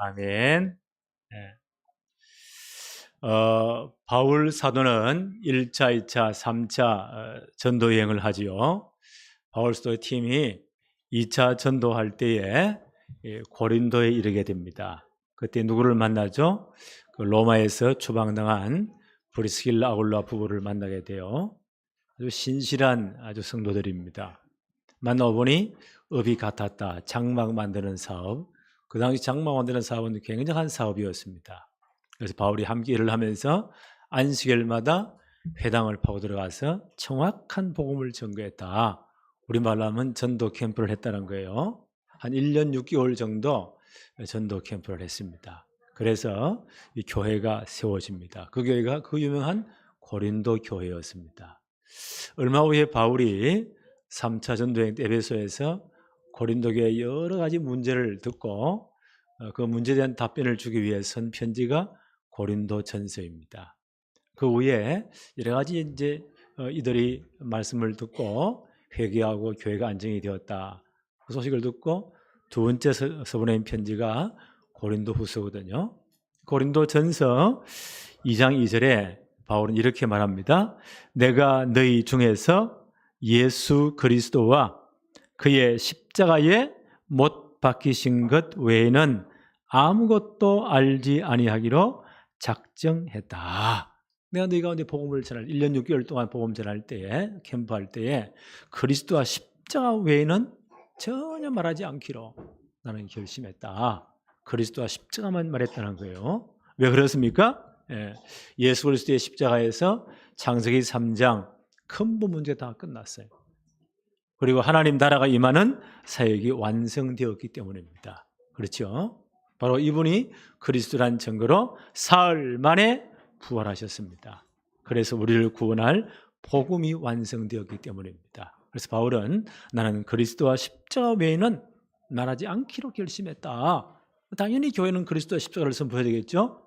아멘. 예. 바울 사도는 1차, 2차, 3차 전도 여행을 하지요. 바울 사도의 팀이 2차 전도할 때에 고린도에 이르게 됩니다. 그때 누구를 만나죠? 그 로마에서 추방당한 브리스길라 아굴라 부부를 만나게 돼요. 아주 신실한 아주 성도들입니다. 만나보니 업이 같았다. 장막 만드는 사업. 그 당시 장막 만드는 사업은 굉장한 사업이었습니다. 그래서 바울이 함께 일을 하면서 안식일마다 회당을 파고 들어가서 정확한 복음을 전거했다. 우리말로 하면 전도 캠프를 했다는 거예요. 한 1년 6개월 정도 전도 캠프를 했습니다. 그래서 이 교회가 세워집니다. 그 교회가 그 유명한 고린도 교회였습니다. 얼마 후에 바울이 3차 전도여행 때 에베소에서 고린도 교회의 여러 가지 문제를 듣고 그 문제에 대한 답변을 주기 위해 쓴 편지가 고린도 전서입니다. 그 후에 여러 가지 이들이 말씀을 듣고 회개하고 교회가 안정이 되었다. 그 소식을 듣고 두 번째 서보낸 편지가 고린도 후서거든요. 고린도 전서 2장 2절에 바울은 이렇게 말합니다. 내가 너희 중에서 예수 그리스도와 그의 십자가에 못 박히신 것 외에는 아무것도 알지 아니하기로 작정했다. 내가 너희 가운데 복음을 전할 1년 6개월 동안 복음 전할 때에 캠프할 때에 그리스도와 십자가 외에는 전혀 말하지 않기로 나는 결심했다. 그리스도와 십자가만 말했다는 거예요. 왜 그렇습니까? 예수 그리스도의 십자가에서 창세기 3장 큰 문제 다 끝났어요. 그리고 하나님 나라가 임하는 사역이 완성되었기 때문입니다. 그렇죠? 바로 이분이 그리스도란 증거로 사흘 만에 부활하셨습니다. 그래서 우리를 구원할 복음이 완성되었기 때문입니다. 그래서 바울은 나는 그리스도와 십자가 외에는 말하지 않기로 결심했다. 당연히 교회는 그리스도와 십자가를 선포해야 되겠죠?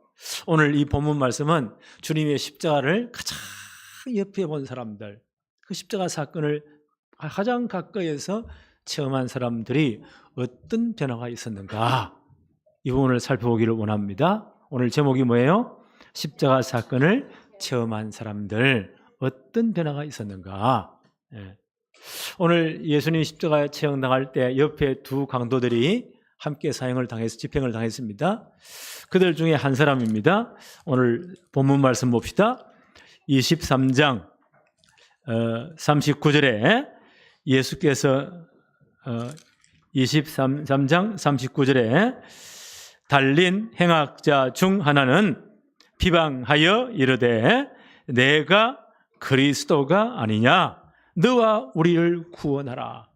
오늘 이 본문 말씀은 주님의 십자가를 가장 옆에 본 사람들, 그 십자가 사건을 가장 가까이에서 체험한 사람들이 어떤 변화가 있었는가, 이 부분을 살펴보기를 원합니다. 오늘 제목이 뭐예요? 십자가 사건을 체험한 사람들, 어떤 변화가 있었는가. 오늘 예수님 십자가에 체험당할 때 옆에 두 강도들이 함께 사형을 당해서 집행을 당했습니다. 그들 중에 한 사람입니다. 오늘 본문 말씀 봅시다. 23장 39절에 예수께서 23장 39절에 달린 행악자 중 하나는 비방하여 이르되 내가 그리스도가 아니냐, 너와 우리를 구원하라.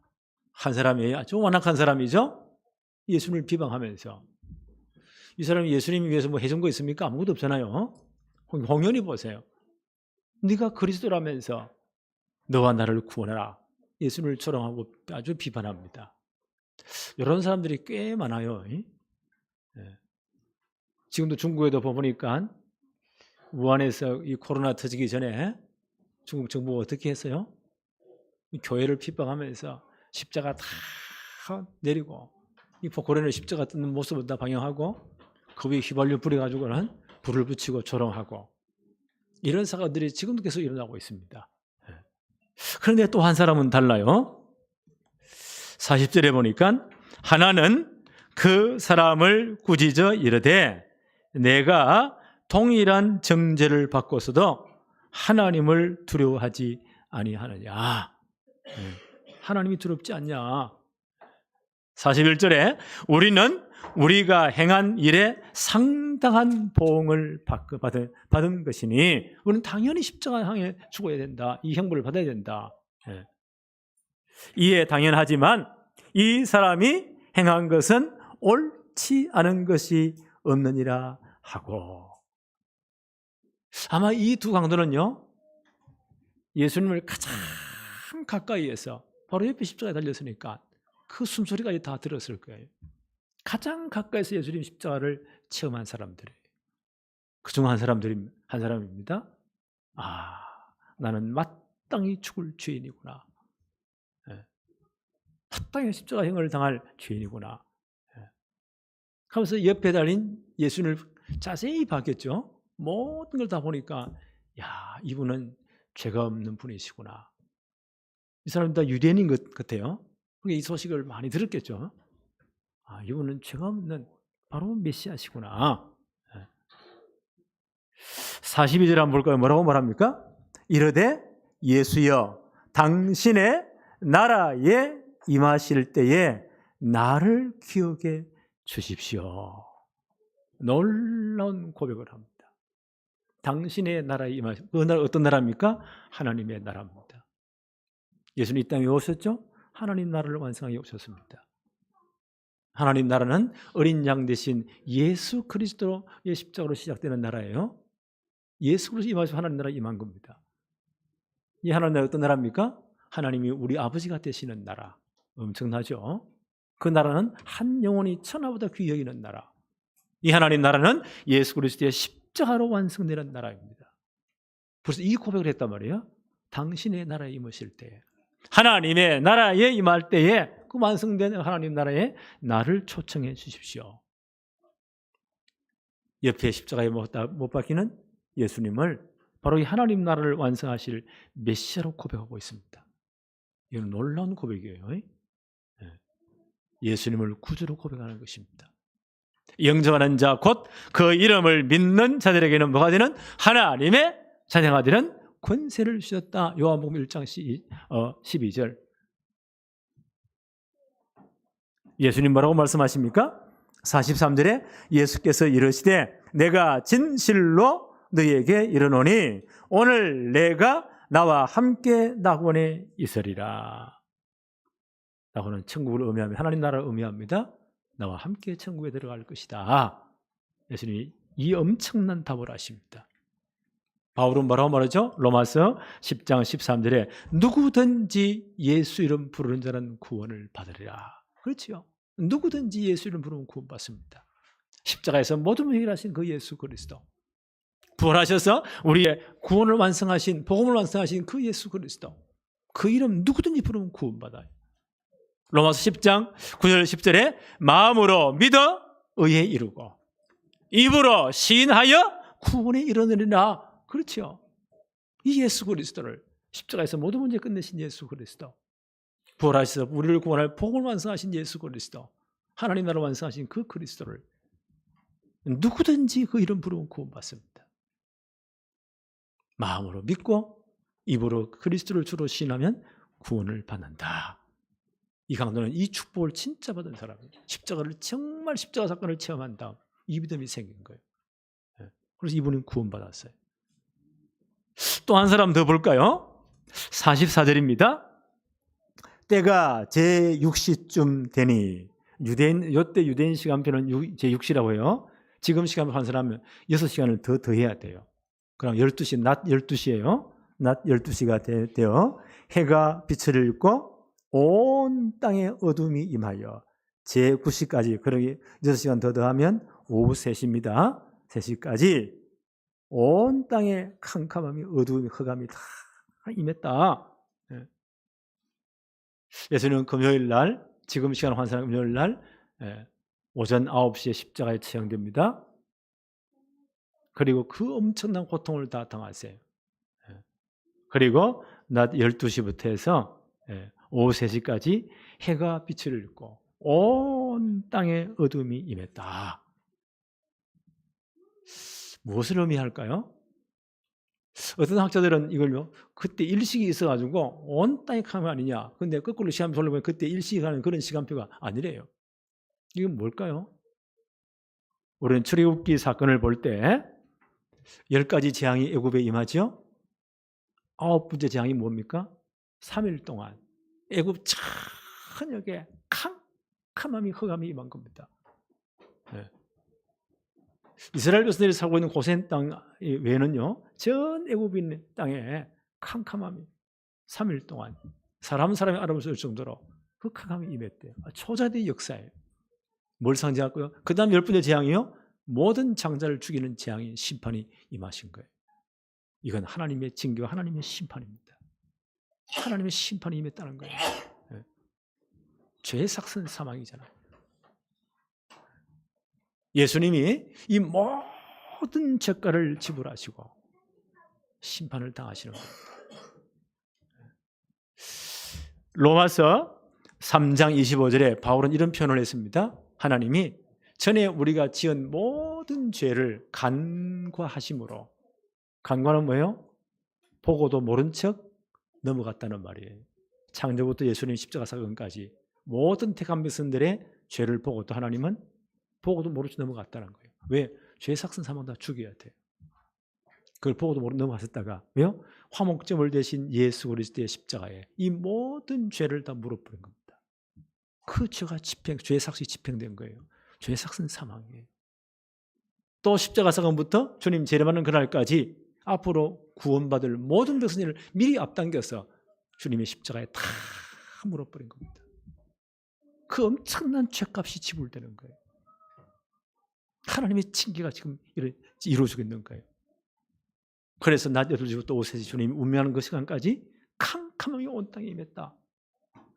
한 사람이에요. 아주 완악한 사람이죠. 예수님을 비방하면서. 이 사람이 예수님 위해서 뭐 해준 거 있습니까? 아무것도 없잖아요. 공연히 보세요. 네가 그리스도라면서 너와 나를 구원하라. 예수님을 조롱하고 아주 비판합니다. 이런 사람들이 꽤 많아요. 지금도 중국에도 보니까 우한에서 이 코로나 터지기 전에 중국 정부가 어떻게 했어요? 교회를 핍박하면서 십자가 다 내리고 이 고래를 십자가 뜯는 모습을 다 방영하고 그 위에 휘발유 뿌려가지고는 불을 붙이고 조롱하고, 이런 사건들이 지금도 계속 일어나고 있습니다. 그런데 또 한 사람은 달라요. 40절에 보니까 하나는 그 사람을 꾸짖어 이르되 내가 동일한 정죄를 받고서도 하나님을 두려워하지 아니하느냐. 하나님이 두렵지 않냐. 41절에 우리는 우리가 행한 일에 상당한 보응을 받은 것이니 우리는 당연히 십자가 향해 죽어야 된다. 이 형벌을 받아야 된다. 이에 당연하지만 이 사람이 행한 것은 옳지 않은 것이 없느니라 하고. 아마 이 두 강도는요, 예수님을 가장 가까이에서 바로 옆에 십자가에 달렸으니까 그 숨소리가 다 들었을 거예요. 가장 가까이서 예수님 십자가를 체험한 사람들이에요. 그중 한 사람입니다. 나는 마땅히 죽을 죄인이구나. 마땅히 십자가형을 당할 죄인이구나. 하면서 옆에 달린 예수님을 자세히 봤겠죠. 모든 걸 다 보니까 야, 이분은 죄가 없는 분이시구나. 이 사람 다 유대인인 것 같아요. 이 소식을 많이 들었겠죠. 아, 이분은 죄가 없는 바로 메시아시구나. 42절 한번 볼까요? 뭐라고 말합니까? 이르되 예수여 당신의 나라에 임하실 때에 나를 기억해 주십시오. 놀라운 고백을 합니다. 당신의 나라에 임하실, 그 나라 어떤 나라입니까? 하나님의 나라입니다. 예수님 이 땅에 오셨죠? 하나님 나라를 완성하여 오셨습니다. 하나님 나라는 어린 양 대신 예수 그리스도의 십자가로 시작되는 나라예요. 예수 그리스도 임하셔서 하나님 나라에 임한 겁니다. 이 하나님 나라 어떤 나라입니까? 하나님이 우리 아버지가 되시는 나라. 엄청나죠? 그 나라는 한 영혼이 천하보다 귀히 여기는 나라. 이 하나님 나라는 예수 그리스도의 십자가로 완성되는 나라입니다. 그래서 이 고백을 했단 말이에요. 당신의 나라에 임하실 때에, 하나님의 나라에 임할 때에 그 완성된 하나님 나라에 나를 초청해 주십시오. 옆에 십자가에 못 박히는 예수님을 바로 이 하나님 나라를 완성하실 메시아로 고백하고 있습니다. 이건 놀라운 고백이에요. 예수님을 구주로 고백하는 것입니다. 영접하는 자 곧 그 이름을 믿는 자들에게는 뭐가 되는? 하나님의 자녀가 되는 권세를 주셨다. 요한복음 1장 12절. 예수님 뭐라고 말씀하십니까? 43절에 예수께서 이르시되 내가 진실로 너희에게 이르노니 오늘 내가 나와 함께 낙원에 있으리라. 낙원은 천국을 의미합니다. 하나님 나라를 의미합니다. 나와 함께 천국에 들어갈 것이다. 예수님이 이 엄청난 답을 하십니다. 바울은 뭐라고 말하죠? 로마서 10장 13절에 누구든지 예수 이름 부르는 자는 구원을 받으리라. 그렇죠? 누구든지 예수 이름 부르면 구원받습니다. 십자가에서 모든 걸 해결하신 그 예수 그리스도, 부활하셔서 우리의 구원을 완성하신, 복음을 완성하신 그 예수 그리스도, 그 이름 누구든지 부르면 구원받아요. 로마서 10장 9절 10절에 마음으로 믿어 의에 이르고 입으로 시인하여 구원에 이르느니라. 그렇죠? 이 예수 그리스도를, 십자가에서 모든 문제 끝내신 예수 그리스도, 부활하셔서 우리를 구원할 복음을 완성하신 예수 그리스도, 하나님 나라를 완성하신 그 그리스도를 누구든지 그 이름 부르면 구원받습니다. 마음으로 믿고 입으로 그리스도를 주로 시인하면 구원을 받는다. 이 강도는 이 축복을 진짜 받은 사람이에요. 십자가를 정말 십자가 사건을 체험한 다음 이 믿음이 생긴 거예요. 그래서 이분은 구원받았어요. 또 한 사람 더 볼까요? 44절입니다. 때가 제6시쯤 되니, 이때 유대인 시간표는 제6시라고 해요. 지금 시간으로 환산하면 6시간을 더 더해야 돼요. 그럼 12시, 낮 12시예요. 낮 12시가 되어 해가 빛을 잃고 온 땅에 어둠이 임하여 제9시까지, 그러기 6시간 더 더하면 오후 3시입니다. 3시까지 온 땅에 캄캄함이, 어두움이, 흑암이 다 임했다. 예수님은 금요일 날, 지금 시간 환산하는 금요일 날 오전 9시에 십자가에 처형됩니다. 그리고 그 엄청난 고통을 다 당하세요. 그리고 낮 12시부터 해서 오후 3시까지 해가 빛을 잃고 온 땅에 어둠이 임했다. 무엇을 의미할까요? 어떤 학자들은 이걸요, 그때 일식이 있어가지고 온 땅이 캄이 아니냐. 근데 거꾸로 시간 돌려보면 그때 일식이 가는 그런 시간표가 아니래요. 이건 뭘까요? 우리는 출애굽기 사건을 볼 때 10가지 재앙이 애굽에 임하죠. 9번째 재앙이 뭡니까? 3일 동안 애굽 전역에 캄캄함이, 흑암이 임한 겁니다. 이스라엘 백성들이 살고 있는 고센 땅 외에는요, 전 애굽인 땅에 캄캄함이 3일 동안 사람이 알아볼 수 있을 정도로 그 캄캄함이 임했대요. 초자대의 역사예요. 뭘 상징하고요? 그 다음 10번째 재앙이요, 모든 장자를 죽이는 재앙이, 심판이 임하신 거예요. 이건 하나님의 징계와 하나님의 심판입니다. 하나님의 심판이 임했다는 거예요. 죄의 삭선 사망이잖아요. 예수님이 이 모든 죄가를 지불하시고 심판을 당하시는 겁니다. 로마서 3장 25절에 바울은 이런 표현을 했습니다. 하나님이 전에 우리가 지은 모든 죄를 간과하심으로, 간과는 뭐예요? 보고도 모른 척 넘어갔다는 말이에요. 창조부터 예수님 십자가 사건까지 모든 택한 백성들의 죄를 보고도 하나님은 보고도 모른 척 넘어갔다는 거예요. 왜? 죄 삭은 사람 다 죽여야 돼요. 그걸 보고도 모르고 넘어갔었다가, 왜요? 화목제물 대신 예수 그리스도의 십자가에 이 모든 죄를 다 물어버린 겁니다. 그 죄가 죄의 삭이 집행된 거예요. 죄의 삭은 사망이에요. 또 십자가 사건부터 주님 재림하는 그날까지 앞으로 구원받을 모든 백성들을 미리 앞당겨서 주님의 십자가에 다 물어버린 겁니다. 그 엄청난 죄값이 지불되는 거예요. 하나님의 징계가 지금 이루어지고 있는 거예요. 그래서 낮 8시부터 오후 3시 주님이 운명하는 그 시간까지 캄캄하게 온 땅에 임했다.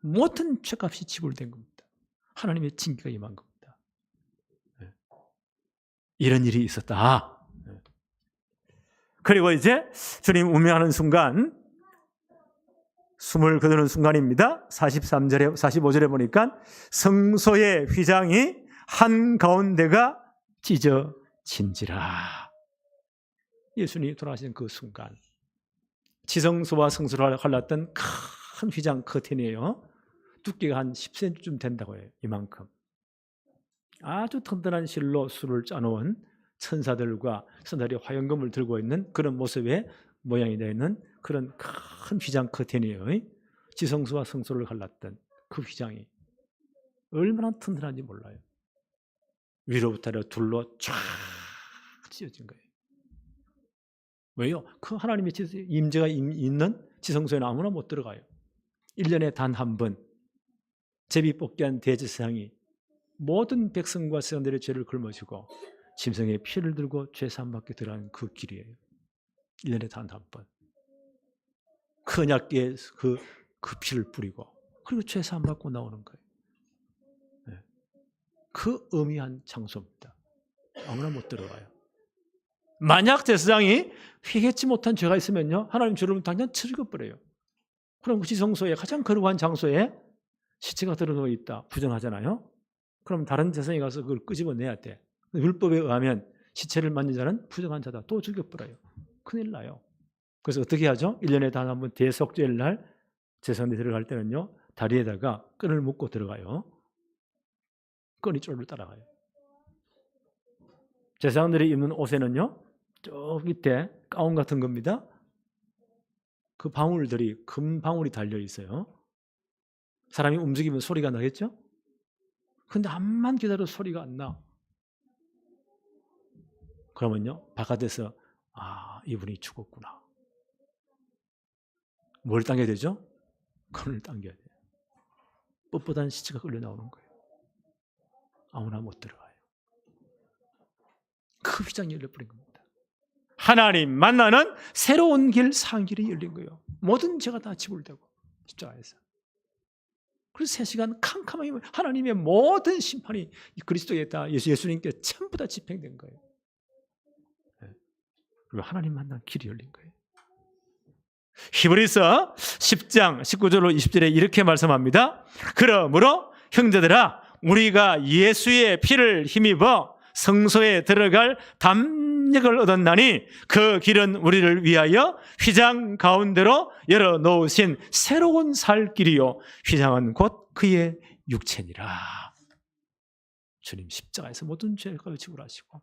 모든 죄값이 지불된 겁니다. 하나님의 징계가 임한 겁니다. 이런 일이 있었다. 그리고 이제 주님 운명하는 순간, 숨을 거두는 순간입니다. 43절에 45절에 보니까 성소의 휘장이 한가운데가 찢어진지라. 예수님이 돌아가신 그 순간, 지성소와 성소를 갈랐던 큰 휘장 커튼이에요. 두께가 한 10cm쯤 된다고 해요. 이만큼. 아주 튼튼한 실로 술을 짜놓은 천사들과 선사들이 화영금을 들고 있는 그런 모습의 모양이 되는 그런 큰 휘장 커튼이에요. 지성소와 성소를 갈랐던 그 휘장이 얼마나 튼튼한지 몰라요. 위로부터 둘로 쫙 찢어진 거예요. 왜요? 그 하나님의 임재가 있는 지성소에는 아무나 못 들어가요. 1년에 단 한 번 제비뽑기한 대제사장이 모든 백성과 세상들의 죄를 걸머지고 짐승의 피를 들고 죄사함 받게 들어가는 그 길이에요. 1년에 단 한 번. 그 언약궤에 그 피를 뿌리고 그리고 죄사함 받고 나오는 거예요. 네. 그 의미한 장소입니다. 아무나 못 들어가요. 만약 제사장이 회개치 못한 죄가 있으면요, 하나님 죄를 당장 쳐죽여버려요. 그럼 그 지성소에 가장 거룩한 장소에 시체가 드러누워 있다, 부정하잖아요. 그럼 다른 제사장이 가서 그걸 끄집어내야 돼. 율법에 의하면 시체를 만진 자는 부정한 자다, 또 죽여버려요. 큰일 나요. 그래서 어떻게 하죠? 1년에 단 한 번 대속죄일 날 제사장이 들어갈 때는요, 다리에다가 끈을 묶고 들어가요. 끈이 쫄로 따라가요. 제사장들이 입는 옷에는요, 저 밑에 가운 같은 겁니다. 그 방울들이, 금 방울이 달려 있어요. 사람이 움직이면 소리가 나겠죠? 근데 암만 기다려도 소리가 안 나. 그러면요, 바깥에서 이분이 죽었구나. 뭘 당겨야 되죠? 끈을 당겨야 돼요. 뻣뻣한 시체가 끌려 나오는 거예요. 아무나 못 들어가요. 그 휘장이 열려버린 겁니다. 하나님 만나는 새로운 길, 상길이 열린 거예요. 모든 죄가 다 지불되고 십자가에서. 그래서 3시간 캄캄하게 하나님의 모든 심판이 그리스도에 다 예수님께 전부 다 집행된 거예요. 그리고 하나님 만난 길이 열린 거예요. 히브리서 10장 19절로 20절에 이렇게 말씀합니다. 그러므로 형제들아, 우리가 예수의 피를 힘입어 성소에 들어갈 담력을 얻었나니 그 길은 우리를 위하여 휘장 가운데로 열어놓으신 새로운 살 길이요, 휘장은 곧 그의 육체니라. 주님 십자가에서 모든 죄를 지불하시고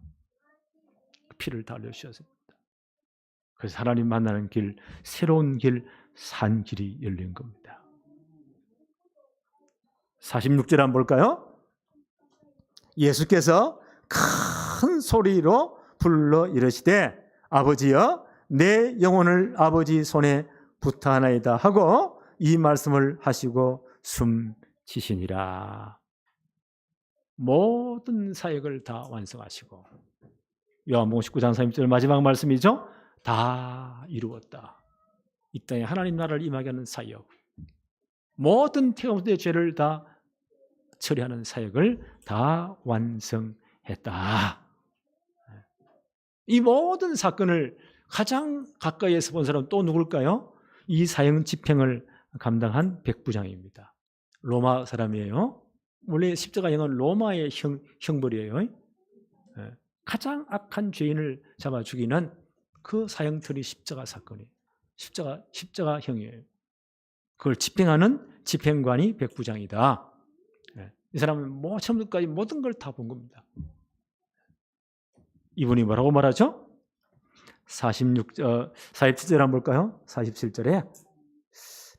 피를 다 흘려주셨습니다. 그래서 하나님 만나는 길, 새로운 길, 산 길이 열린 겁니다. 46절 한번 볼까요? 예수께서 큰 소리로 불러 이르시되 아버지여, 내 영혼을 아버지 손에 부탁하나이다 하고 이 말씀을 하시고 숨지시니라. 모든 사역을 다 완성하시고, 요한복음 19장 30절 마지막 말씀이죠. 다 이루었다. 이 땅에 하나님 나라를 임하게 하는 사역, 모든 태어나의 죄를 다 처리하는 사역을 다 완성해 했다. 이 모든 사건을 가장 가까이에서 본 사람은 또 누굴까요? 이 사형 집행을 감당한 백부장입니다. 로마 사람이에요. 원래 십자가형은 로마의 형벌이에요. 가장 악한 죄인을 잡아 죽이는 그 사형틀이 십자가 사건이에요. 십자가형이에요. 그걸 집행하는 집행관이 백부장이다. 이 사람은 처음부터까지 모든 걸 다 본 겁니다. 이분이 뭐라고 말하죠? 47절 한번 볼까요? 47절에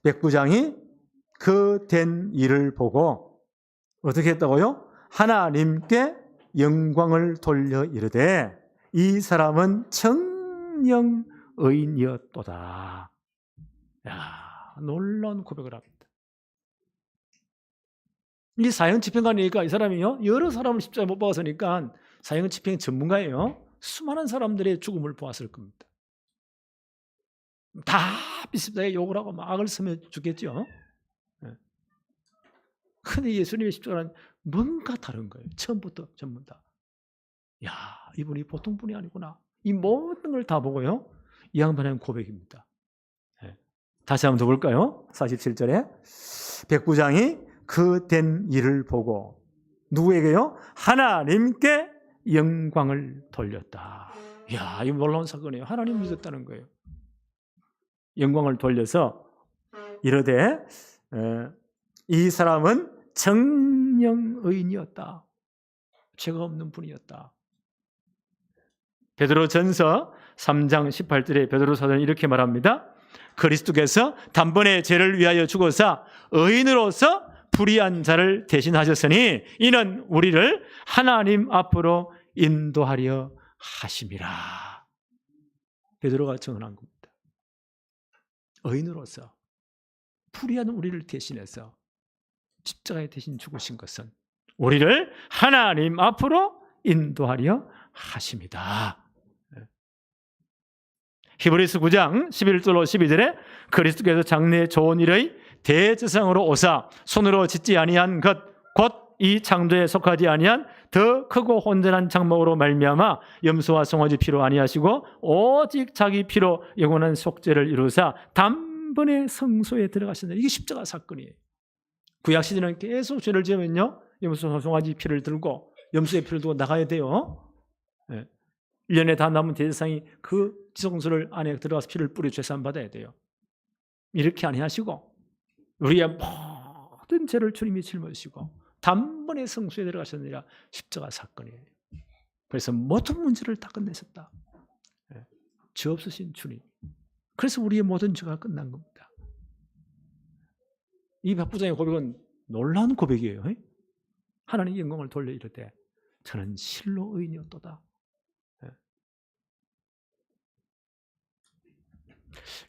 백부장이 그 된 일을 보고 어떻게 했다고요? 하나님께 영광을 돌려 이르되 이 사람은 청령 의인이었도다. 야, 놀라운 고백을 합니다. 이 사형 집행관이니까 이 사람이요, 여러 사람을 십자가에 못 박았으니까 사형 집행 전문가예요. 수많은 사람들의 죽음을 보았을 겁니다. 다 비슷하게 욕을 하고 막 악을 쓰며 죽겠죠. 그런데 예수님의 십자가는 뭔가 다른 거예요. 처음부터 전부 다. 야, 이분이 보통 분이 아니구나. 이 모든 걸 다 보고요, 이 양반의 고백입니다. 다시 한번 더 볼까요? 47절에 백부장이 그 된 일을 보고 누구에게요? 하나님께 영광을 돌렸다. 이야, 이 놀라운 사건이에요. 하나님 믿었다는 거예요. 영광을 돌려서 이르되 이 사람은 청령 의인이었다. 죄가 없는 분이었다. 베드로전서 3장 18절에 베드로 사도는 이렇게 말합니다. 그리스도께서 단번에 죄를 위하여 죽어서 의인으로서 불의한 자를 대신하셨으니 이는 우리를 하나님 앞으로 인도하려 하심이라. 베드로가 증언한 겁니다. 의인으로서 불의한 우리를 대신해서 십자가에 대신 죽으신 것은 우리를 하나님 앞으로 인도하려 하심이다. 히브리서 9장 11절로 12절에 그리스도께서 장래의 좋은 일의 대제사장으로 오사 손으로 짓지 아니한 것 곧 이 창조에 속하지 아니한 더 크고 혼전한 장막으로 말미암아 염소와 송아지 피로 아니하시고 오직 자기 피로 영원한 속죄를 이루사 단번에 성소에 들어가셨다. 이게 십자가 사건이에요. 구약 시대는 계속 죄를 지으면요, 염소 송아지 피를 들고 염소의 피를 두고 나가야 돼요. 1년에 다 남은 대제사장이 그 지성소를 안에 들어가서 피를 뿌려 죄산 받아야 돼요. 이렇게 아니하시고 우리의 모든 죄를 주님이 짊어지시고 단번에 성소에 들어가셨느니라. 십자가 사건이에요. 그래서 모든 문제를 다 끝내셨다. 죄 없으신 주님. 그래서 우리의 모든 죄가 끝난 겁니다. 이 백부장의 고백은 놀라운 고백이에요. 하나님 영광을 돌려 이르되 저는 실로 의인이었도다.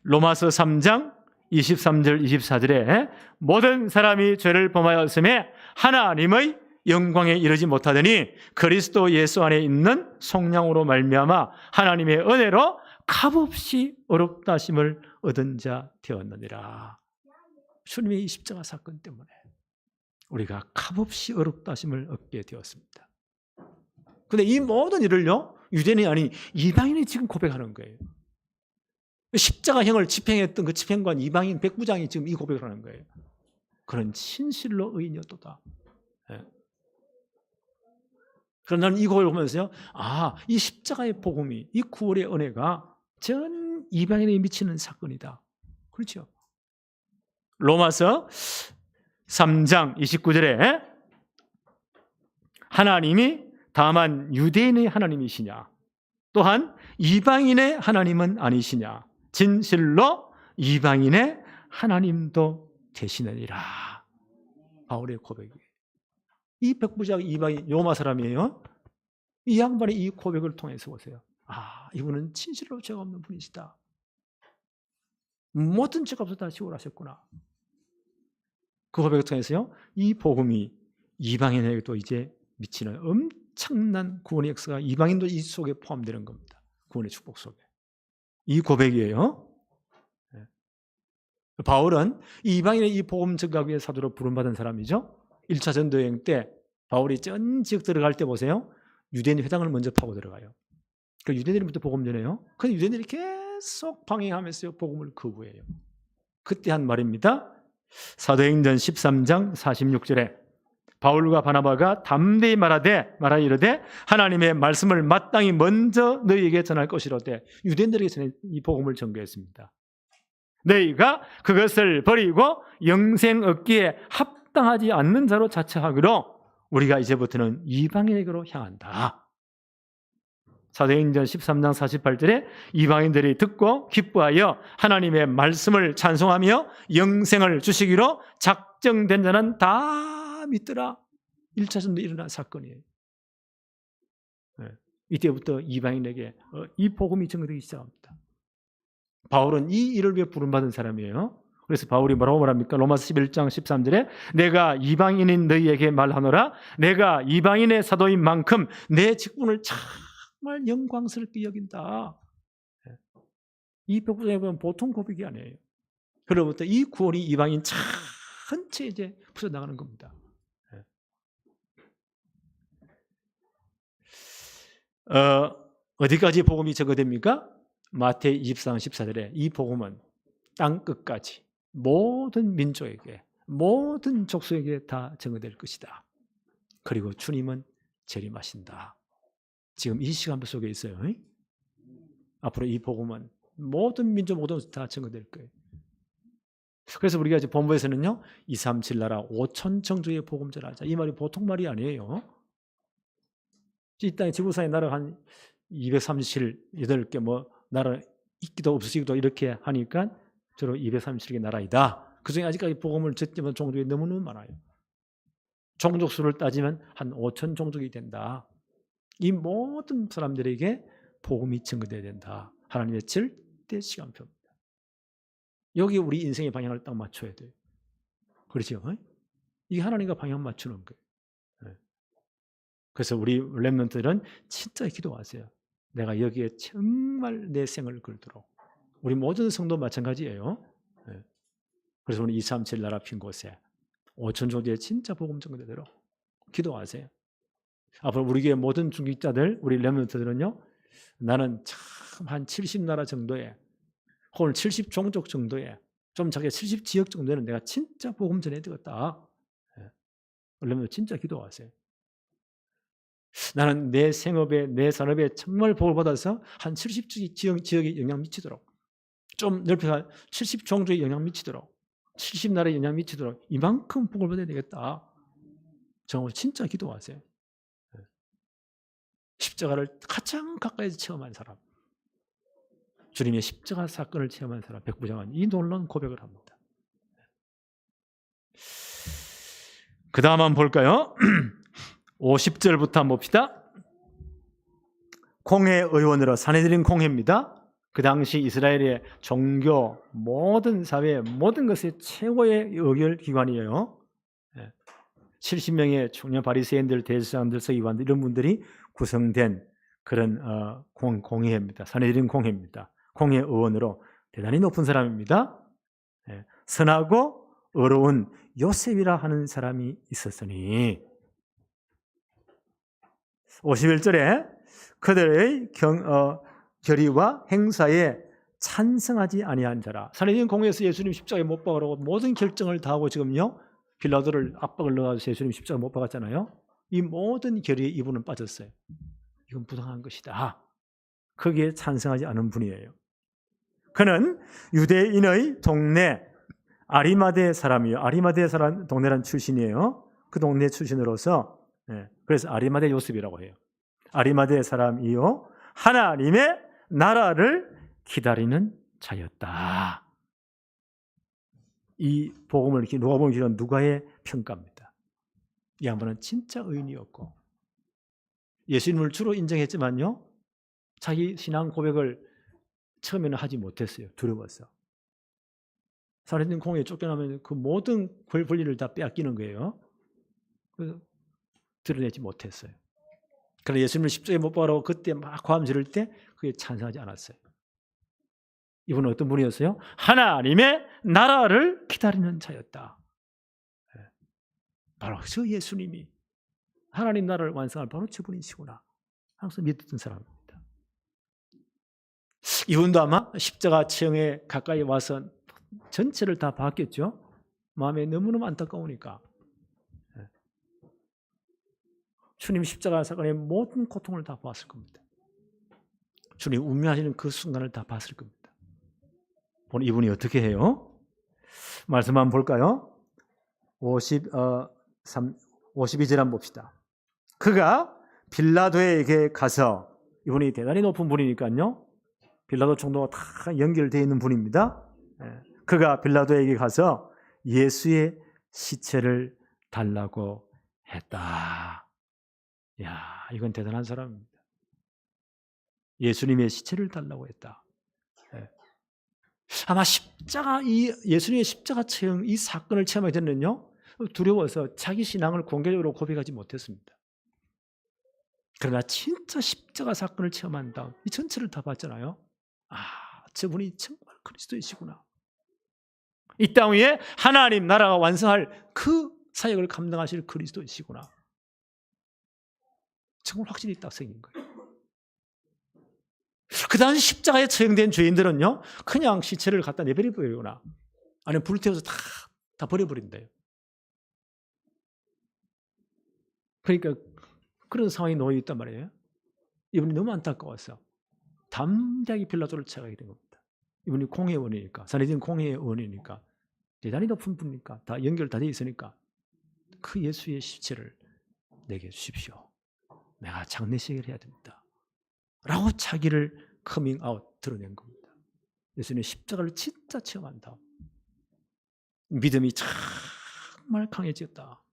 로마서 3장 23절 24절에 모든 사람이 죄를 범하였음에 하나님의 영광에 이르지 못하더니 그리스도 예수 안에 있는 속량으로 말미암아 하나님의 은혜로 값없이 어렵다 하심을 얻은 자 되었느니라. 주님의 이 십자가 사건 때문에 우리가 값없이 어렵다 하심을 얻게 되었습니다. 그런데 이 모든 일을요, 유대인이 아닌 이방인이 지금 고백하는 거예요. 십자가형을 집행했던 그 집행관 이방인 백부장이 지금 이 고백을 하는 거예요. 그런 진실로 의인이었도다. 그럼 나는 이 고백을 보면서요, 이 십자가의 복음이, 이 구원의 은혜가 전 이방인에 미치는 사건이다. 그렇죠? 로마서 3장 29절에 하나님이 다만 유대인의 하나님이시냐, 또한 이방인의 하나님은 아니시냐, 진실로 이방인의 하나님도 되시느니라. 바울의 고백이에요. 이 백부장 이방인 로마 사람이에요. 이 양반의 이 고백을 통해서 보세요. 이분은 진실로 죄가 없는 분이시다. 모든 죄가 없어 다 지원하셨구나. 그 고백을 통해서요, 이 복음이 이방인에게도 이제 미치는 엄청난 구원의 역사가 이방인도 이 속에 포함되는 겁니다. 구원의 축복 속에. 이 고백이에요. 바울은 이방인의 이 복음 전가기의 사도로 부름받은 사람이죠. 1차 전도여행 때 바울이 전 지역 들어갈 때 보세요. 유대인 회당을 먼저 파고 들어가요. 그 유대인들부터 복음 전해요. 근데 유대인들이 계속 방해하면서 복음을 거부해요. 그때 한 말입니다. 사도행전 13장 46절에 바울과 바나바가 담대히 말하 이르되 하나님의 말씀을 마땅히 먼저 너희에게 전할 것이로되 유대인들에게 이 복음을 전거했습니다. 너희가 그것을 버리고 영생 얻기에 합당하지 않는 자로 자처하기로 우리가 이제부터는 이방인에게로 향한다. 사도행전 13장 48절에 이방인들이 듣고 기뻐하여 하나님의 말씀을 찬송하며 영생을 주시기로 작정된 자는 다 믿더라. 1차 전도 일어난 사건이에요. 이때부터 이방인에게 이 복음이 전거되기 시작합니다. 바울은 이 일을 위해 부름받은 사람이에요. 그래서 바울이 뭐라고 말합니까? 로마서 11장 13절에 내가 이방인인 너희에게 말하노라 내가 이방인의 사도인 만큼 내 직분을 정말 영광스럽게 여긴다. 이 복음은 보통 고백이 아니에요. 그로부터 이 구원이 이방인 전체에 이제 풀어나가는 겁니다. 어디까지 복음이 전거됩니까? 마태이 24장 14절에 이 복음은 땅끝까지 모든 민족에게 모든 족속에게 다 전거될 것이다. 그리고 주님은 재림하신다. 지금 이 시간표 속에 있어요. 앞으로 이 복음은 모든 민족 모든 다 전거될 거예요. 그래서 우리가 이제 본부에서는요 237 나라 5천 청족의 복음 전하자 이 말이 보통 말이 아니에요. 이 땅에 지구상에 나라가 한 237, 8개 뭐 나라 있기도 없으시기도 이렇게 하니까 주로 237개 나라이다. 그중에 아직까지 복음을 듣지만 종족이 너무너무 많아요. 종족 수를 따지면 한 5천 종족이 된다. 이 모든 사람들에게 복음이 전거돼야 된다. 하나님의 절대 시간표입니다. 여기 우리 인생의 방향을 딱 맞춰야 돼요. 그렇죠? 이게 하나님과 방향 맞추는 거예요. 그래서 우리 렘넌트들은 진짜 기도하세요. 내가 여기에 정말 내 생을 걸도록. 우리 모든 성도 마찬가지예요. 그래서 오늘 237 나라 핀 곳에 5천 종족에 진짜 복음 전거되도록 기도하세요. 앞으로 우리 교회 모든 중직자들, 우리 렘넌트들은요. 나는 참 한 70나라 정도에 혹은 70종족 정도에 좀 작게 70지역 정도에는 내가 진짜 복음 전해야 되겠다. 렘넌트 진짜 기도하세요. 나는 내 생업에 내 산업에 정말 복을 받아서 한 70지역에 영향 미치도록 좀 넓혀서 70종족에 영향 미치도록 70나라에 영향 미치도록 이만큼 복을 받아야 되겠다. 정말 진짜 기도하세요. 십자가를 가장 가까이서 체험한 사람 주님의 십자가 사건을 체험한 사람 백부장은 이 놀라운 고백을 합니다. 그 다음 한번 볼까요? 50절부터 한번 봅시다. 공회 의원으로 산헤드린 공회입니다. 그 당시 이스라엘의 종교, 모든 사회, 모든 것의 최고의 의결기관이에요. 70명의 청년 바리새인들, 대제사장들, 서기관들 이런 분들이 구성된 그런 공회입니다. 산헤드린 공회입니다. 공회 의원으로 대단히 높은 사람입니다. 선하고 어려운 요셉이라 하는 사람이 있었으니 51절에 그들의 결의와 행사에 찬성하지 아니한 자라. 산헤드린 공회에서 예수님 십자가에 못 박으라고 모든 결정을 다 하고 지금요 빌라도를 압박을 넣어서 예수님 십자가에 못 박았잖아요. 이 모든 결의에 이분은 빠졌어요. 이건 부당한 것이다. 거기에 찬성하지 않은 분이에요. 그는 유대인의 동네 아리마대 사람이에요. 아리마대 사람 동네란 출신이에요. 그 동네 출신으로서 그래서 아리마대 요셉이라고 해요. 아리마대 사람이요 하나님의 나라를 기다리는 자였다. 이 복음을 이렇게 누가복음 기록한 누가의 평가입니다. 이 양반은 진짜 의인이었고 예수님을 주로 인정했지만요 자기 신앙 고백을 처음에는 하지 못했어요. 두려웠어. 산헤드린 공회에 쫓겨나면 그 모든 권리를 다 빼앗기는 거예요. 그래서 드러내지 못했어요. 그러나 예수님을 십자가에 못 박으라고 그때 막 고함 지를 때 그게 찬성하지 않았어요. 이분은 어떤 분이었어요? 하나님의 나라를 기다리는 자였다. 바로 저 예수님이 하나님 나라를 완성할 바로 저분이시구나. 항상 믿었던 사람입니다. 이분도 아마 십자가 체형에 가까이 와서 전체를 다 봤겠죠. 마음에 너무너무 안타까우니까. 주님 십자가 사건의 모든 고통을 다 봤을 겁니다. 주님 운명하시는 그 순간을 다 봤을 겁니다. 오늘 이분이 어떻게 해요? 말씀 한번 볼까요? 52절 한번 봅시다. 그가 빌라도에게 가서, 이분이 대단히 높은 분이니까요. 빌라도 총독과 다 연결되어 있는 분입니다. 그가 빌라도에게 가서 예수의 시체를 달라고 했다. 야, 이건 대단한 사람입니다. 예수님의 시체를 달라고 했다. 아마 예수님의 십자가 체험, 이 사건을 체험하게 되면요, 두려워서 자기 신앙을 공개적으로 고백하지 못했습니다. 그러나 진짜 십자가 사건을 체험한 다음 이 전체를 다 봤잖아요. 저분이 정말 그리스도이시구나. 이 땅 위에 하나님 나라가 완성할 그 사역을 감당하실 그리스도이시구나. 정말 확신이 딱 생긴 거예요. 그 당시 십자가에 처형된 죄인들은요, 그냥 시체를 갖다 내버려버리거나 아니면 불태워서 다 버려버린대요. 그러니까 그런 상황이 놓여 있단 말이에요. 이분이 너무 안타까워서 담대하게 빌라도를 찾아가게 된 겁니다. 이분이 공의의 원이니까, 사내진 공의의 원이니까, 대단히 높은 분이니까, 다 연결 다 돼 있으니까 그 예수의 시체를 내게 주십시오. 내가 장례식을 해야 됩니다. 라고 자기를 커밍아웃 드러낸 겁니다. 예수님의 십자가를 진짜 체험한다. 믿음이 정말 강해졌다.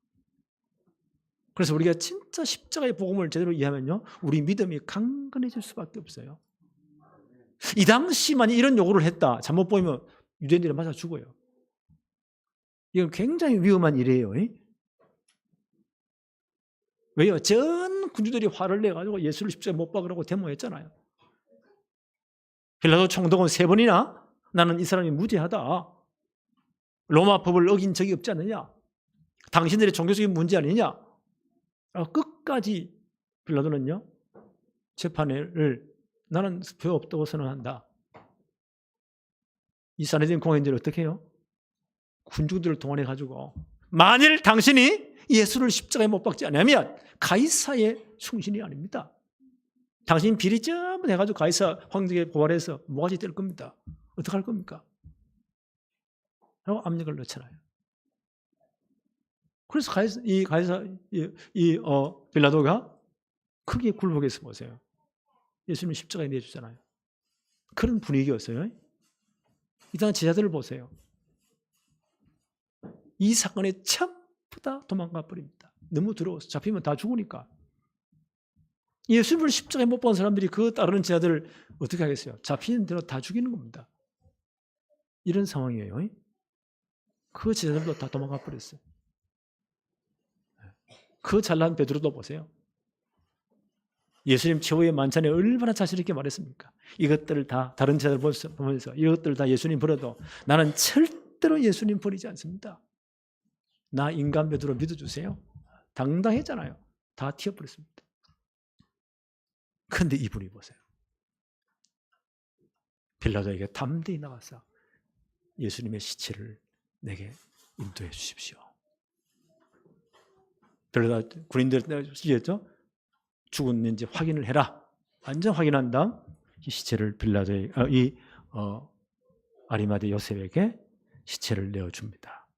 그래서 우리가 진짜 십자가의 복음을 제대로 이해하면요, 우리 믿음이 강건해질 수밖에 없어요. 이 당시만 이런 요구를 했다, 잘못 보이면 유대인들이 맞아 죽어요. 이건 굉장히 위험한 일이에요. 왜요? 전 군주들이 화를 내가지고 예수를 십자가에 못 박으라고 데모했잖아요. 빌라도 총독은 3번이나 나는 이 사람이 무죄하다, 로마 법을 어긴 적이 없지 않느냐, 당신들의 종교적인 문제 아니냐, 끝까지 빌라도는요, 재판을 나는 죄 없다고 선언한다. 이 사내진 공회인들이 어떻게 해요? 군중들을 동원해가지고, 만일 당신이 예수를 십자가에 못 박지 않으면 가이사의 충신이 아닙니다. 당신 비리 전부 해가지고 가이사 황제에게 고발해서 모가지 뗄 겁니다. 어떻게 할 겁니까? 라고 압력을 넣잖아요. 그래서 빌라도가 크게 굴복해서 보세요. 예수님 십자가에 내주잖아요. 그런 분위기였어요. 이 땅 제자들을 보세요. 이 사건에 전부 다 도망가 버립니다. 너무 두려워서, 잡히면 다 죽으니까. 예수님을 십자가에 못 본 사람들이 그 따르는 제자들을 어떻게 하겠어요? 잡히는 대로 다 죽이는 겁니다. 이런 상황이에요. 그 제자들도 다 도망가 버렸어요. 그 잘난 베드로도 보세요. 예수님 최후의 만찬에 얼마나 자신 있게 말했습니까? 이것들을 다 다른 제자들 보면서 이것들을 다 예수님 버려도 나는 절대로 예수님 버리지 않습니다. 나 인간 베드로 믿어주세요. 당당했잖아요. 다 튀어버렸습니다. 그런데 이분이 보세요. 빌라도에게 담대히 나가서 예수님의 시체를 내게 인도해 주십시오. 빌라도 군인들 시켰죠. 죽었는지 확인을 해라. 완전 확인한 다음 이 시체를 아리마대 요셉에게 시체를 내어줍니다.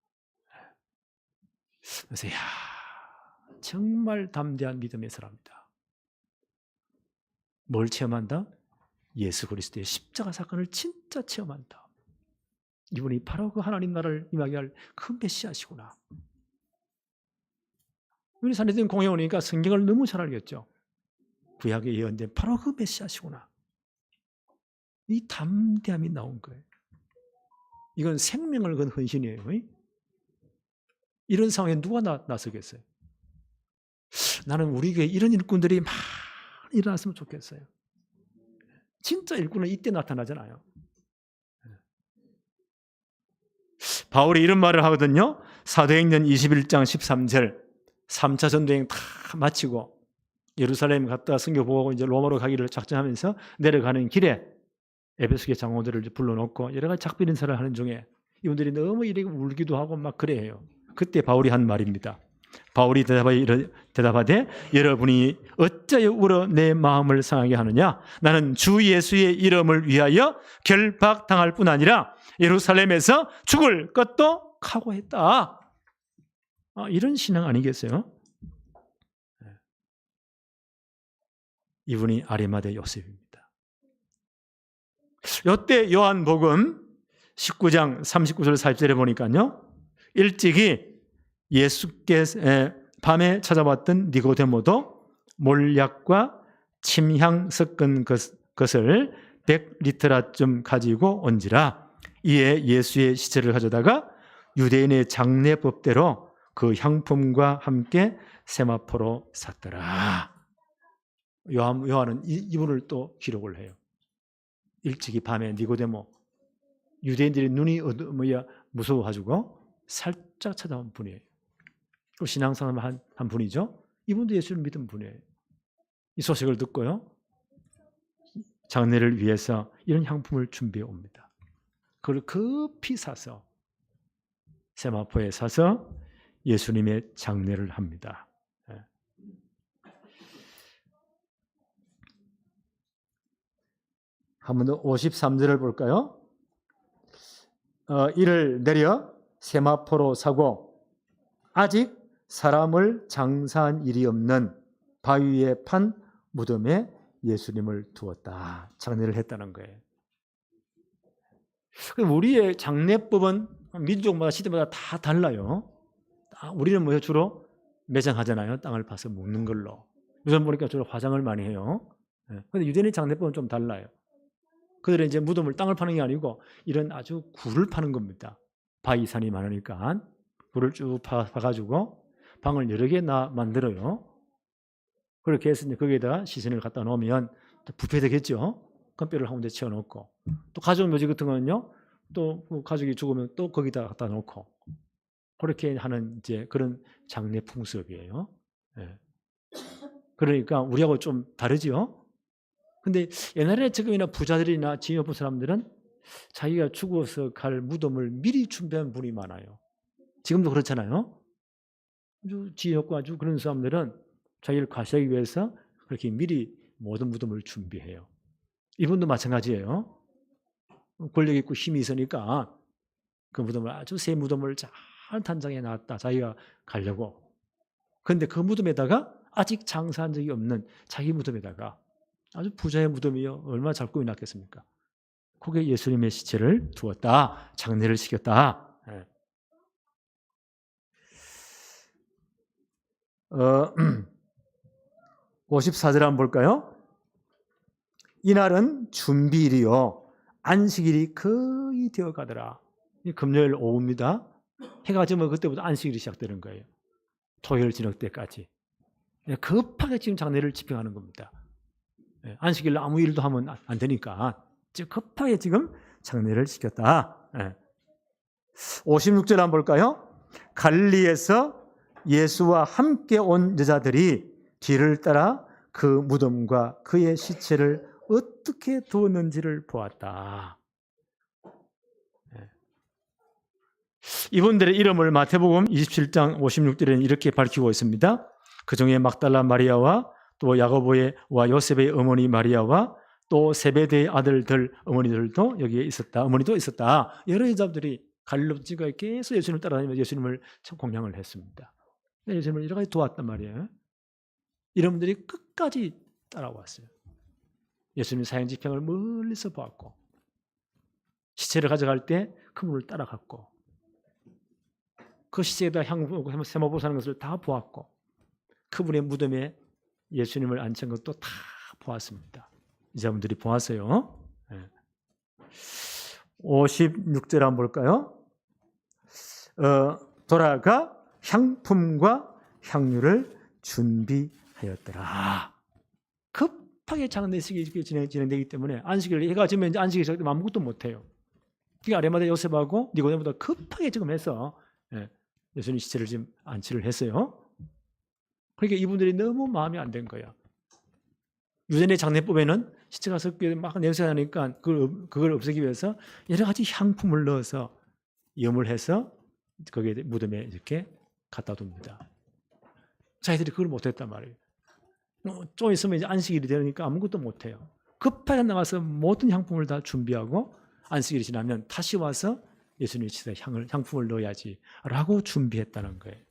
그래서 정말 담대한 믿음의 사람이다. 뭘 체험한다? 예수 그리스도의 십자가 사건을 진짜 체험한다. 이분이 바로 그 하나님 나라를 임하게 할 그 메시아시구나. 우리 사내들은 공회 오니까 성경을 너무 잘 알겠죠. 구약에 예언된 바로 그 메시아시구나. 이 담대함이 나온 거예요. 이건 생명을 건 헌신이에요. 이런 상황에 누가 나서겠어요? 나는 우리 교회 이런 일꾼들이 많이 일어났으면 좋겠어요. 진짜 일꾼은 이때 나타나잖아요. 바울이 이런 말을 하거든요. 사도행전 21장 13절 3차 전도행 다 마치고 예루살렘 갔다 선교 보고 이제 로마로 가기를 작정하면서 내려가는 길에 에베소의 장로들을 불러놓고 여러 가지 작별 인사를 하는 중에 이분들이 너무 이렇게 울기도 하고 막 그래요. 그때 바울이 한 말입니다. 바울이 대답하되 여러분이 어찌하여 울어 내 마음을 상하게 하느냐? 나는 주 예수의 이름을 위하여 결박당할 뿐 아니라 예루살렘에서 죽을 것도 각오했다. 이런 신앙 아니겠어요? 이분이 아리마대 요셉입니다. 이때 요한복음 19장 39절 40절에 보니까요. 일찍이 예수께 밤에 찾아왔던 니고데모도 몰약과 침향 섞은 것을 100리터라쯤 가지고 온지라. 이에 예수의 시체를 가져다가 유대인의 장례법대로 그 향품과 함께 세마포로 샀더라. 요한은 이분을 또 기록을 해요. 일찍이 밤에 니고데모, 유대인들이 눈이 무서워가지고 살짝 찾아온 분이에요. 그 신앙생활 한 분이죠. 이분도 예수를 믿은 분이에요. 이 소식을 듣고요, 장례를 위해서 이런 향품을 준비해 옵니다. 그걸 급히 사서 세마포에 사서 예수님의 장례를 합니다. 한번 더 53절을 볼까요? 이를 내려 세마포로 사고 아직 사람을 장사한 일이 없는 바위에 판 무덤에 예수님을 두었다. 장례를 했다는 거예요. 우리의 장례법은 민족마다 시대마다 다 달라요. 우리는 뭐예요? 주로 매장하잖아요. 땅을 파서 묻는 걸로. 요즘 보니까 주로 화장을 많이 해요. 그런데 유대인의 장례법은 좀 달라요. 그들은 이제 무덤을 땅을 파는 게 아니고 이런 아주 굴을 파는 겁니다. 바위산이 많으니까 굴을 쭉 파가지고 방을 여러 개 만들어요. 그렇게 해서 이제 거기에다 시신을 갖다 놓으면 부패 되겠죠. 큰 뼈를 한 군데 채워놓고 또 가족 묘지 같은 거는요, 또 가족이 죽으면 또 거기다 갖다 놓고 그렇게 하는 이제 그런 장례 풍습이에요. 그러니까 우리하고 좀 다르지요. 근데 옛날에 지금이나 부자들이나 지위 높은 사람들은 자기가 죽어서 갈 무덤을 미리 준비한 분이 많아요. 지금도 그렇잖아요. 아주 지위 높고 아주 그런 사람들은 자기를 과시하기 위해서 그렇게 미리 모든 무덤을 준비해요. 이분도 마찬가지예요. 권력 있고 힘이 있으니까 그 무덤을 아주 새 무덤을 잘 단장해 놨다. 자기가 가려고. 그런데 그 무덤에다가 아직 장사한 적이 없는 자기 무덤에다가 아주 부자의 무덤이요. 얼마나 잘 꾸며 놨겠습니까? 거기에 예수님의 시체를 두었다. 장례를 시켰다. 54절 한번 볼까요? 이날은 준비일이요 안식일이 거의 되어 가더라. 금요일 오후입니다. 해가 지면 그때부터 안식일이 시작되는 거예요. 토요일 저녁 때까지. 급하게 지금 장례를 집행하는 겁니다. 안식일 아무 일도 하면 안 되니까 급하게 지금 장례를 시켰다. 56절 한번 볼까요? 갈릴리에서 예수와 함께 온 여자들이 뒤를 따라 그 무덤과 그의 시체를 어떻게 두었는지를 보았다. 이분들의 이름을 마태복음 27장 56절에는 이렇게 밝히고 있습니다. 그 중에 막달라 마리아와 또 야고보와 요셉의 어머니 마리아와 또 세베대의 아들들 어머니들도 여기에 있었다. 어머니도 있었다. 여러 여자들이 갈릴리가 계속 예수님을 따라다니면서 예수님을 공양을 했습니다. 예수님을 여러 가지 도왔단 말이에요. 이름들이 끝까지 따라왔어요. 예수님 사형 집행을 멀리서 보았고 시체를 가져갈 때 그분을 따라갔고 그 시체에다 세마포 사는 것을 다 보았고 그분의 무덤에 예수님을 앉힌 것도 다 보았습니다. 이자분들이 보았어요. 56절 한번 볼까요? 돌아가 향품과 향유를 준비하였더라. 급하게 장례식이 진행되기 때문에 안식일 해가 지면 이제 안식일 시작되면 아무것도 못해요. 그러니까 아리마대 요셉하고 니고데모보다 급하게 지금 해서 예수님 시체를 지금 안치를 했어요. 그러니까 이분들이 너무 마음이 안 된 거야. 유대인의 장례법에는 시체가 섞여 막 냄새가 나니까 그걸 없애기 위해서 여러 가지 향품을 넣어서 염을 해서 거기에 무덤에 이렇게 갖다 둡니다. 자기들이 그걸 못했단 말이에요. 좀 있으면 이제 안식일이 되니까 아무것도 못해요. 급하게 나가서 모든 향품을 다 준비하고 안식일이 지나면 다시 와서 예수님의 시대에 향품을 넣어야지 라고 준비했다는 거예요.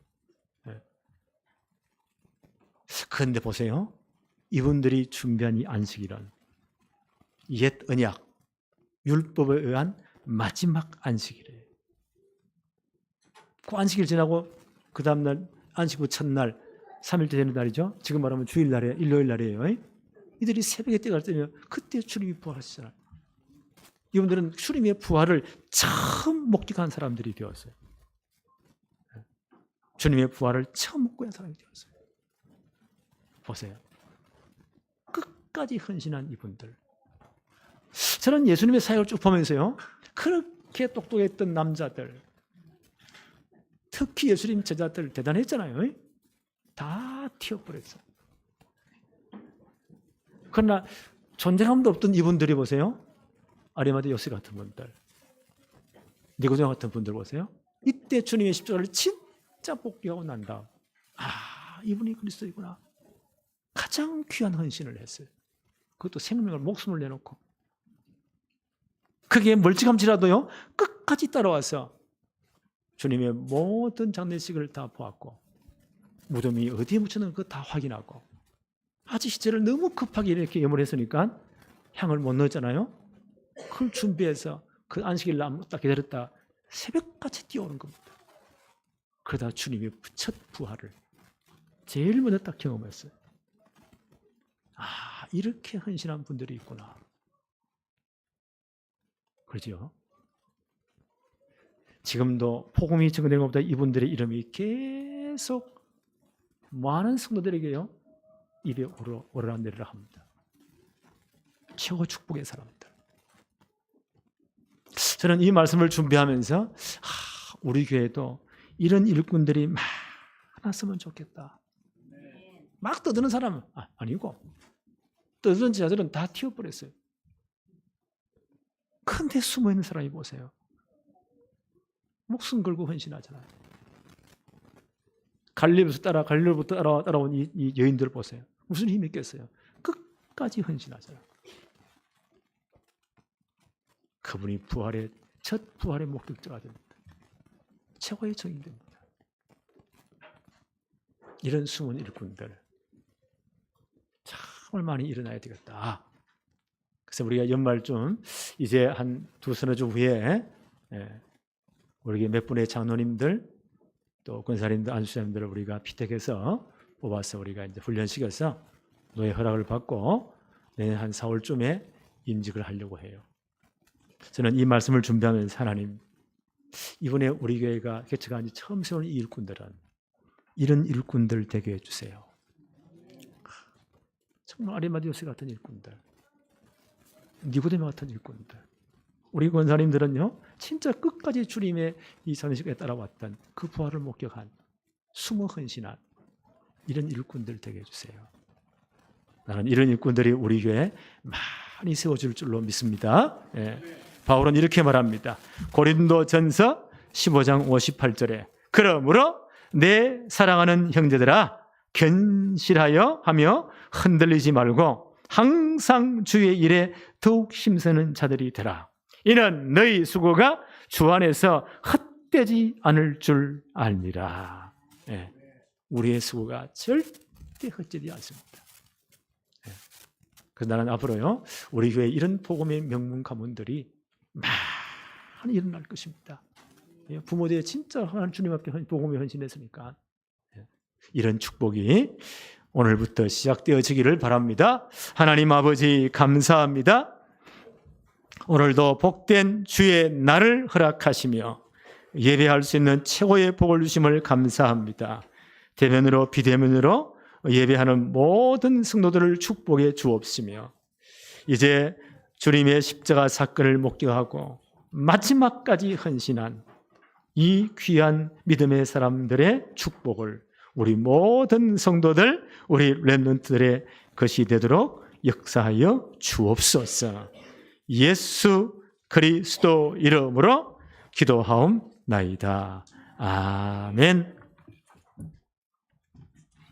그런데 보세요. 이분들이 준비한 이 안식일은 옛 언약, 율법에 의한 마지막 안식일이에요. 그 안식일 지나고 그 다음날 안식 후 첫날 3일째 되는 날이죠. 지금 말하면 주일날이에요. 일요일 날이에요. 이들이 새벽에 때가 뜨면 그때 주님이 부활하시잖아요. 이분들은 주님의 부활을 처음 목격한 사람들이 되었어요. 주님의 부활을 처음 목격한 사람이 되었어요. 보세요. 끝까지 헌신한 이분들. 저는 예수님의 사역을 쭉 보면서요. 그렇게 똑똑했던 남자들, 특히 예수님 제자들 대단했잖아요. 다 튀어버렸어요. 그러나 존재감도 없던 이분들이 보세요. 아리마대 요셉 같은 분들, 니고데모 같은 분들 보세요. 이때 주님의 십자가를 진짜 복귀하고 난 다음 이분이 그리스도이구나. 가장 귀한 헌신을 했어요. 그것도 생명을 목숨을 내놓고. 그게 멀찌감치라도요 끝까지 따라와서 주님의 모든 장례식을 다 보았고 무덤이 어디에 묻혔는지 그거 다 확인하고 아직 시체를 너무 급하게 이렇게 염을 했으니까 향을 못 넣었잖아요. 그걸 준비해서 그 안식일 날 딱 기다렸다 새벽같이 뛰어오는 겁니다. 그러다 주님의 첫 부활을 제일 먼저 딱 경험했어요. 이렇게 헌신한 분들이 있구나. 그렇죠? 지금도 복음이 증거된 것보다 이분들의 이름이 계속 많은 성도들에게요 입에 오르락내리락 합니다. 최고 축복의 사람들. 저는 이 말씀을 준비하면서 우리 교회도 이런 일꾼들이 많았으면 좋겠다. 막 떠드는 사람은 아니고 떠드는 자들은 다 튀어버렸어요. 근데 숨어있는 사람이 보세요. 목숨 걸고 헌신하잖아요. 갈릴리부터 따라온 이 여인들 보세요. 무슨 힘이 있겠어요? 끝까지 헌신하잖아요. 그분이 첫 부활의 목격자가 됩니다. 최고의 증인 됩니다. 이런 숨은 일꾼들 정말 많이 일어나야 되겠다. 그래서 우리가 연말쯤 이제 한 두서너 주 후에 우리 몇 분의 장로님들 또 권사님들 안수자님들을 우리가 피택해서 뽑아서 우리가 이제 훈련시켜서 노예 허락을 받고 내년 한 4월쯤에 임직을 하려고 해요. 저는 이 말씀을 준비하면서 하나님 이번에 우리 교회가 개척한 지 처음 세운 이 일꾼들은 이런 일꾼들 되게 해주세요. 정말 아리마대 요셉 같은 일꾼들, 니고데모 같은 일꾼들. 우리 권사님들은요 진짜 끝까지 주님의 이 장례식에 따라왔던 그 부활을 목격한 숨어 헌신한 이런 일꾼들 되게 해주세요. 나는 이런 일꾼들이 우리 교회에 많이 세워질 줄로 믿습니다. 바울은 이렇게 말합니다. 고린도전서 15장 58절에 그러므로 내 사랑하는 형제들아 견실하여 하며 흔들리지 말고 항상 주의 일에 더욱 힘쓰는 자들이 되라. 이는 너희 수고가 주 안에서 헛되지 않을 줄 알미라. 우리의 수고가 절대 헛되지 않습니다. 그래서 나는 앞으로요 우리 교회 이런 복음의 명문 가문들이 많이 일어날 것입니다. 부모들이 진짜 주님 앞에 복음에 헌신했으니까 이런 축복이 오늘부터 시작되어지기를 바랍니다. 하나님 아버지 감사합니다. 오늘도 복된 주의 날을 허락하시며 예배할 수 있는 최고의 복을 주심을 감사합니다. 대면으로 비대면으로 예배하는 모든 성도들을 축복해 주옵시며 이제 주님의 십자가 사건을 목격하고 마지막까지 헌신한 이 귀한 믿음의 사람들의 축복을 우리 모든 성도들, 우리 렘넌트들의 것이 되도록 역사하여 주옵소서. 예수 그리스도 이름으로 기도하옵나이다. 아멘.